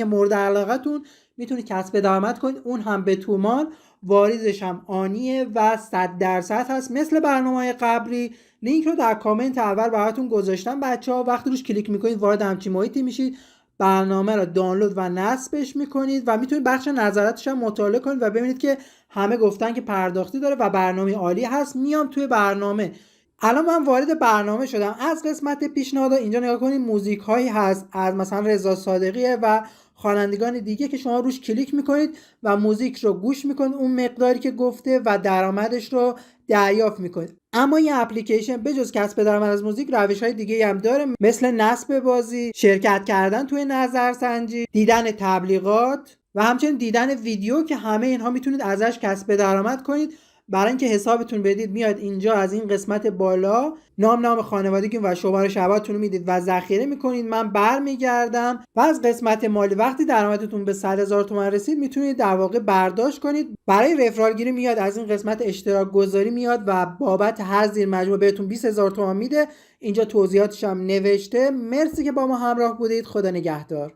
مورد علاقتون میتونید کسب درآمد کنید، اون هم به تومان، واریزش هم آنیه و 100% هست مثل برنامه‌های قبلی. لینک رو در کامنت اول براتون گذاشتم بچه‌ها. وقتی روش کلیک میکنید وارد همچین محیطی میشید، برنامه رو دانلود و نصبش میکنید و میتونید بخش نظراتش هم مطالعه کنید و ببینید که همه گفتن که پرداختی داره و برنامه عالی هست. میام توی برنامه. الان من وارد برنامه شدم. از قسمت پیشنهاد اینجا نگاه کنید، موزیک هایی هست از مثلا رضا صادقیه و خوانندگان دیگه که شما روش کلیک میکنید و موزیک رو گوش میکنید اون مقداری که گفته و درآمدش رو دریافت میکنید. اما این اپلیکیشن بجز کسب درآمد از موزیک روش های دیگه هم داره، مثل نصب بازی، شرکت کردن توی نظرسنجی، دیدن تبلیغات و همچنین دیدن ویدیو که همه اینها میتونید ازش کسب درآمد کنید. برای اینکه حسابتون بدید میاد اینجا از این قسمت بالا نام خانوادگی و شماره شباتون رو میدید و ذخیره میکنید. من برمیگردم و از قسمت مالی وقتی درآمدتون به 100,000 تومان رسید میتونید در واقع برداشت کنید. برای رفرال گیری میاد از این قسمت اشتراک گذاری میاد و بابت هر زیر مجموعه بهتون 20,000 تومان میده. اینجا توضیحاتش هم نوشته. مرسی که با ما همراه بودید. خدا نگهدار.